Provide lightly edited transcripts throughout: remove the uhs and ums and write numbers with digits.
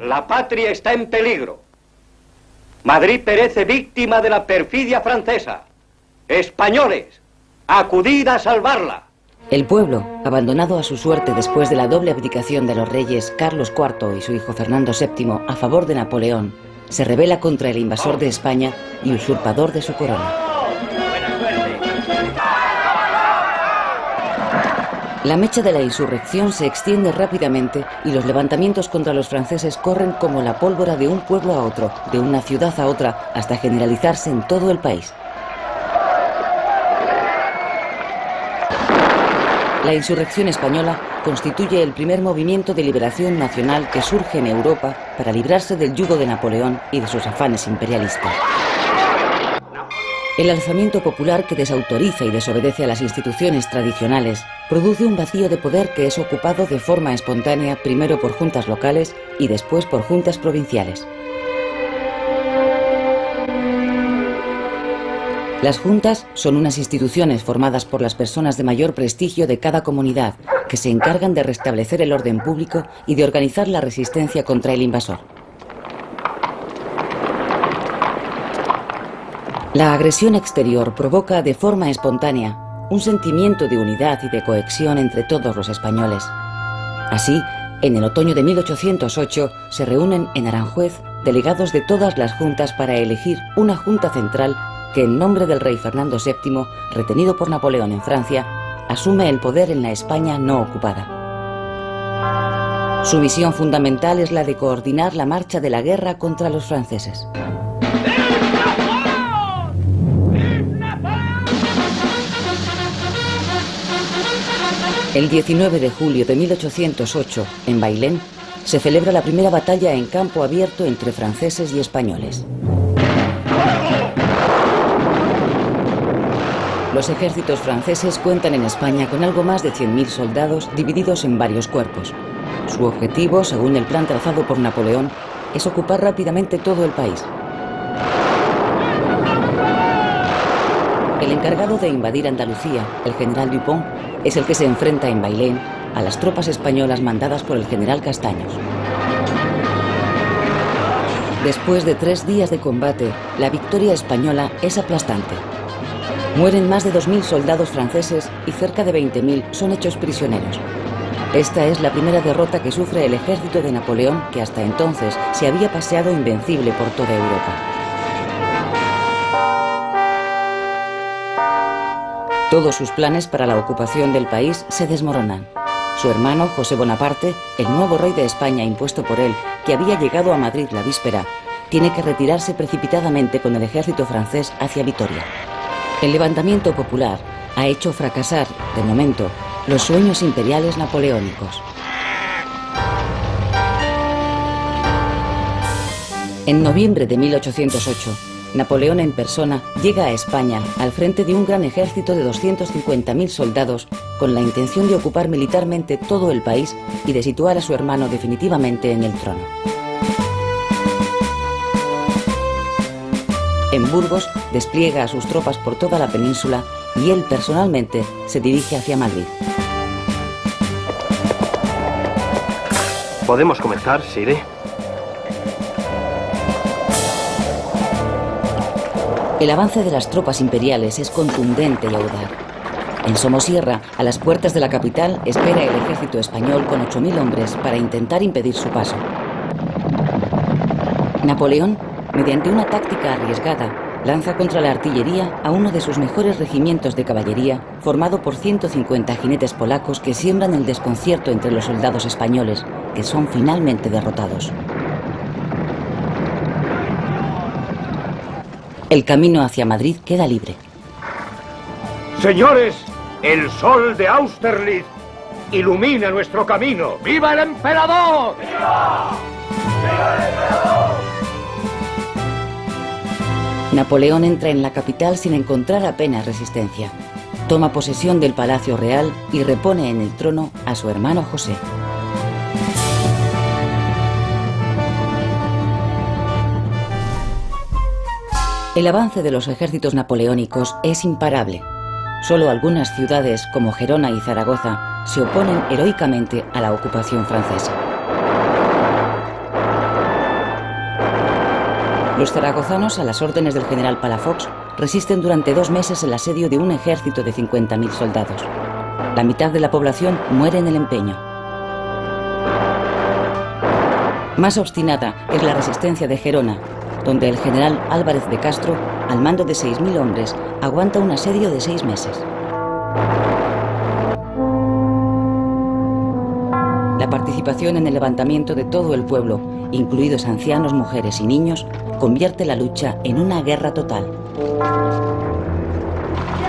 La patria está en peligro. Madrid perece víctima de la perfidia francesa. Españoles, acudid a salvarla. El pueblo, abandonado a su suerte después de la doble abdicación de los reyes Carlos IV y su hijo Fernando VII a favor de Napoleón, se rebela contra el invasor de España y usurpador de su corona. La mecha de la insurrección se extiende rápidamente y los levantamientos contra los franceses corren como la pólvora de un pueblo a otro, de una ciudad a otra, hasta generalizarse en todo el país. La insurrección española constituye el primer movimiento de liberación nacional que surge en Europa para librarse del yugo de Napoleón y de sus afanes imperialistas. El alzamiento popular que desautoriza y desobedece a las instituciones tradicionales produce un vacío de poder que es ocupado de forma espontánea primero por juntas locales y después por juntas provinciales. Las juntas son unas instituciones formadas por las personas de mayor prestigio de cada comunidad que se encargan de restablecer el orden público y de organizar la resistencia contra el invasor. La agresión exterior provoca de forma espontánea un sentimiento de unidad y de cohesión entre todos los españoles. Así, en el otoño de 1808 se reúnen en Aranjuez delegados de todas las juntas para elegir una junta central que en nombre del rey Fernando VII, retenido por Napoleón en Francia, asume el poder en la España no ocupada. Su misión fundamental es la de coordinar la marcha de la guerra contra los franceses. El 19 de julio de 1808, en Bailén, se celebra la primera batalla en campo abierto entre franceses y españoles. Los ejércitos franceses cuentan en España con algo más de 100.000 soldados divididos en varios cuerpos. Su objetivo, según el plan trazado por Napoleón, es ocupar rápidamente todo el país. El encargado de invadir Andalucía, el general Dupont, es el que se enfrenta en Bailén a las tropas españolas mandadas por el general Castaños. Después de 3 días de combate, la victoria española es aplastante. Mueren más de 2.000 soldados franceses y cerca de 20.000 son hechos prisioneros. Esta es la primera derrota que sufre el ejército de Napoleón, que hasta entonces se había paseado invencible por toda Europa. Todos sus planes para la ocupación del país se desmoronan. Su hermano, José Bonaparte, el nuevo rey de España impuesto por él, que había llegado a Madrid la víspera, tiene que retirarse precipitadamente con el ejército francés hacia Vitoria. El levantamiento popular ha hecho fracasar, de momento, los sueños imperiales napoleónicos. En noviembre de 1808, Napoleón en persona llega a España al frente de un gran ejército de 250.000 soldados con la intención de ocupar militarmente todo el país y de situar a su hermano definitivamente en el trono. En Burgos despliega a sus tropas por toda la península y él personalmente se dirige hacia Madrid. ¿Podemos comenzar, Sire? El avance de las tropas imperiales es contundente y audaz. En Somosierra, a las puertas de la capital, espera el ejército español con 8.000 hombres para intentar impedir su paso. Napoleón, mediante una táctica arriesgada, lanza contra la artillería a uno de sus mejores regimientos de caballería, formado por 150 jinetes polacos que siembran el desconcierto entre los soldados españoles, que son finalmente derrotados. El camino hacia Madrid queda libre. Señores, el sol de Austerlitz ilumina nuestro camino. ¡Viva el emperador! ¡Viva! ¡Viva el emperador! Napoleón entra en la capital sin encontrar apenas resistencia. Toma posesión del Palacio Real y repone en el trono a su hermano José. El avance de los ejércitos napoleónicos es imparable. Solo algunas ciudades, como Gerona y Zaragoza, se oponen heroicamente a la ocupación francesa. Los zaragozanos, a las órdenes del general Palafox, resisten durante 2 meses el asedio de un ejército de 50.000 soldados. La mitad de la población muere en el empeño. Más obstinada es la resistencia de Gerona, donde el general Álvarez de Castro, al mando de 6.000 hombres, aguanta un asedio de 6 meses. La participación en el levantamiento de todo el pueblo, incluidos ancianos, mujeres y niños, convierte la lucha en una guerra total.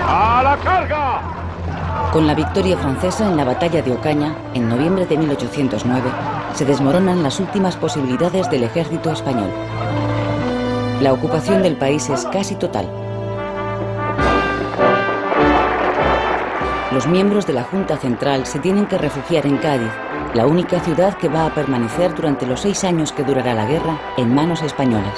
¡A la carga! Con la victoria francesa en la batalla de Ocaña, en noviembre de 1809, se desmoronan las últimas posibilidades del ejército español. La ocupación del país es casi total. Los miembros de la Junta Central se tienen que refugiar en Cádiz, la única ciudad que va a permanecer durante los 6 años que durará la guerra en manos españolas.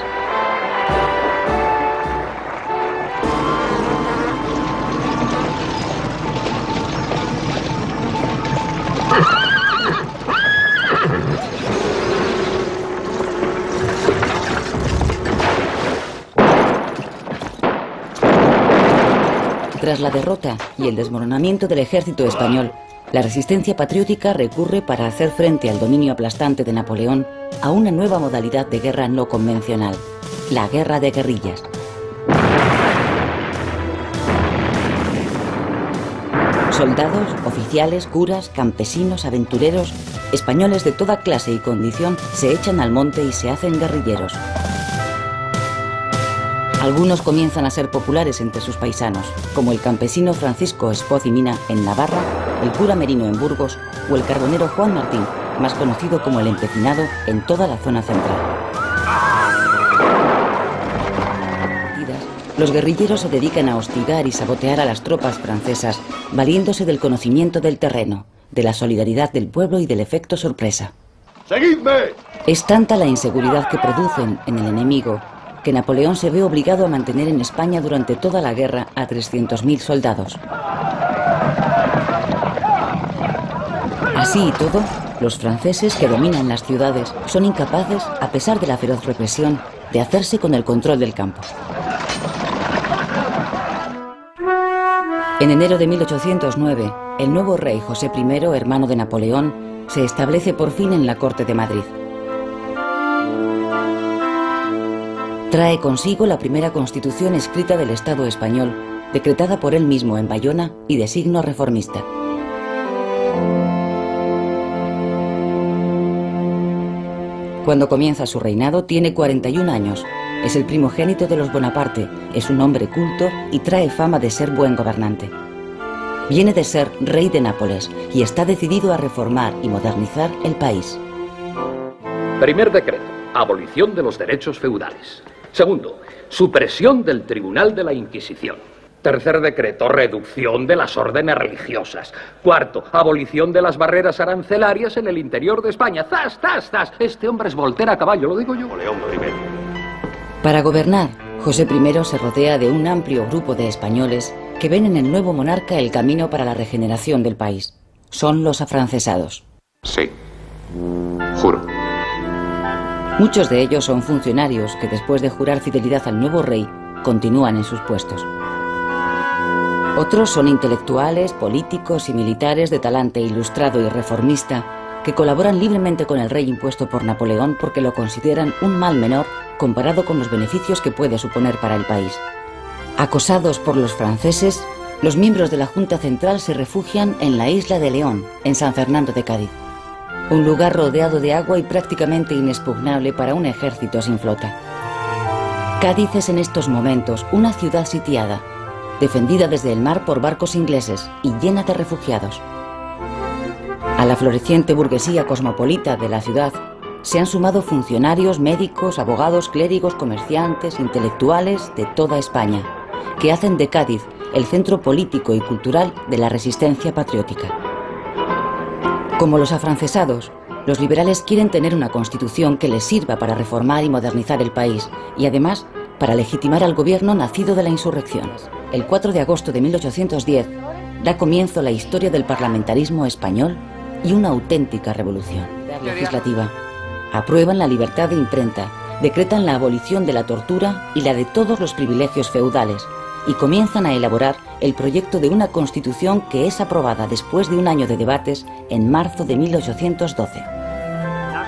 Tras la derrota y el desmoronamiento del ejército español, la resistencia patriótica recurre para hacer frente al dominio aplastante de Napoleón a una nueva modalidad de guerra no convencional, la guerra de guerrillas. Soldados, oficiales, curas, campesinos, aventureros, españoles de toda clase y condición se echan al monte y se hacen guerrilleros. Algunos comienzan a ser populares entre sus paisanos, como el campesino Francisco Espoz y Mina en Navarra, el cura Merino en Burgos o el carbonero Juan Martín, más conocido como el Empecinado en toda la zona central. Los guerrilleros se dedican a hostigar y sabotear a las tropas francesas, valiéndose del conocimiento del terreno, de la solidaridad del pueblo y del efecto sorpresa. ¡Seguidme! Es tanta la inseguridad que producen en el enemigo que Napoleón se ve obligado a mantener en España durante toda la guerra a 300.000 soldados. Así y todo, los franceses que dominan las ciudades son incapaces, a pesar de la feroz represión, de hacerse con el control del campo. En enero de 1809, el nuevo rey José I, hermano de Napoleón, se establece por fin en la corte de Madrid. Trae consigo la primera constitución escrita del Estado español, decretada por él mismo en Bayona y de signo reformista. Cuando comienza su reinado tiene 41 años, es el primogénito de los Bonaparte, es un hombre culto y trae fama de ser buen gobernante. Viene de ser rey de Nápoles y está decidido a reformar y modernizar el país. Primer decreto, abolición de los derechos feudales. Segundo, supresión del Tribunal de la Inquisición. Tercer decreto, reducción de las órdenes religiosas. Cuarto, abolición de las barreras arancelarias en el interior de España. ¡Zas, zas, zas! Este hombre es Voltaire a caballo, lo digo yo. Napoleón I. Para gobernar, José I se rodea de un amplio grupo de españoles que ven en el nuevo monarca el camino para la regeneración del país. Son los afrancesados. Sí, juro. Muchos de ellos son funcionarios que después de jurar fidelidad al nuevo rey, continúan en sus puestos. Otros son intelectuales, políticos y militares de talante ilustrado y reformista que colaboran libremente con el rey impuesto por Napoleón porque lo consideran un mal menor comparado con los beneficios que puede suponer para el país. Acosados por los franceses, los miembros de la Junta Central se refugian en la isla de León, en San Fernando de Cádiz. Un lugar rodeado de agua y prácticamente inexpugnable para un ejército sin flota. Cádiz es en estos momentos una ciudad sitiada, defendida desde el mar por barcos ingleses y llena de refugiados. A la floreciente burguesía cosmopolita de la ciudad se han sumado funcionarios, médicos, abogados, clérigos, comerciantes, intelectuales de toda España, que hacen de Cádiz el centro político y cultural de la resistencia patriótica. Como los afrancesados, los liberales quieren tener una constitución que les sirva para reformar y modernizar el país y además para legitimar al gobierno nacido de la insurrección. El 4 de agosto de 1810 da comienzo la historia del parlamentarismo español y una auténtica revolución legislativa. Aprueban la libertad de imprenta, decretan la abolición de la tortura y la de todos los privilegios feudales y comienzan a elaborar el proyecto de una constitución que es aprobada después de un año de debates en marzo de 1812.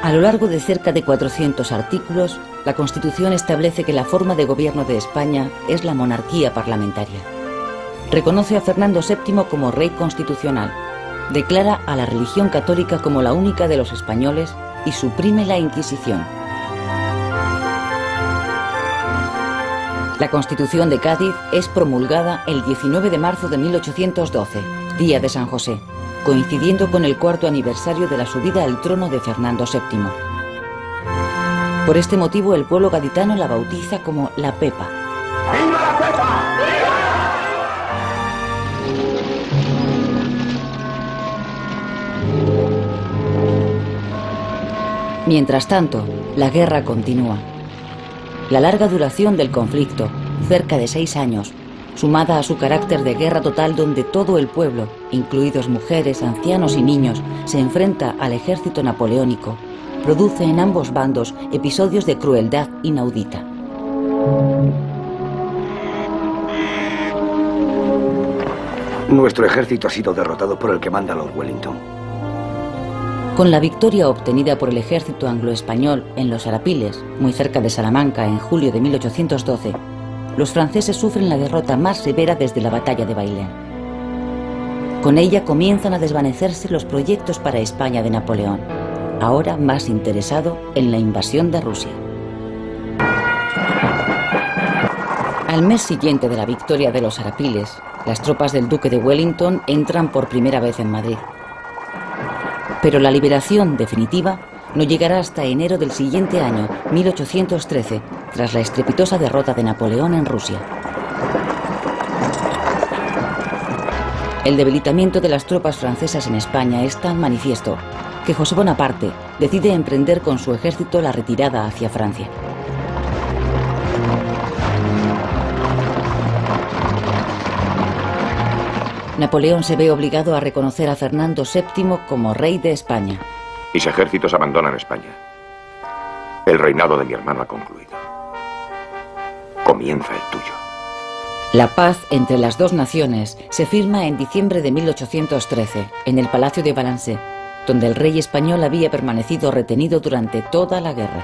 A lo largo de cerca de 400 artículos, la Constitución establece que la forma de gobierno de España es la monarquía parlamentaria. Reconoce a Fernando VII como rey constitucional, declara a la religión católica como la única de los españoles y suprime la Inquisición. La Constitución de Cádiz es promulgada el 19 de marzo de 1812, día de San José, coincidiendo con el 4º aniversario de la subida al trono de Fernando VII. Por este motivo, el pueblo gaditano la bautiza como la Pepa. ¡Viva la Pepa! Mientras tanto, la guerra continúa. La larga duración del conflicto, cerca de 6 años, sumada a su carácter de guerra total donde todo el pueblo, incluidos mujeres, ancianos y niños, se enfrenta al ejército napoleónico, produce en ambos bandos episodios de crueldad inaudita. Nuestro ejército ha sido derrotado por el que manda Lord Wellington. Con la victoria obtenida por el ejército anglo-español en los Arapiles, muy cerca de Salamanca, en julio de 1812, los franceses sufren la derrota más severa desde la batalla de Bailén. Con ella comienzan a desvanecerse los proyectos para España de Napoleón, ahora más interesado en la invasión de Rusia. Al mes siguiente de la victoria de los Arapiles, las tropas del duque de Wellington entran por primera vez en Madrid. Pero la liberación definitiva no llegará hasta enero del siguiente año, 1813, tras la estrepitosa derrota de Napoleón en Rusia. El debilitamiento de las tropas francesas en España es tan manifiesto que José Bonaparte decide emprender con su ejército la retirada hacia Francia. Napoleón se ve obligado a reconocer a Fernando VII como rey de España. Mis ejércitos abandonan España. El reinado de mi hermano ha concluido. Comienza el tuyo. La paz entre las dos naciones se firma en diciembre de 1813, en el Palacio de Balançay, donde el rey español había permanecido retenido durante toda la guerra.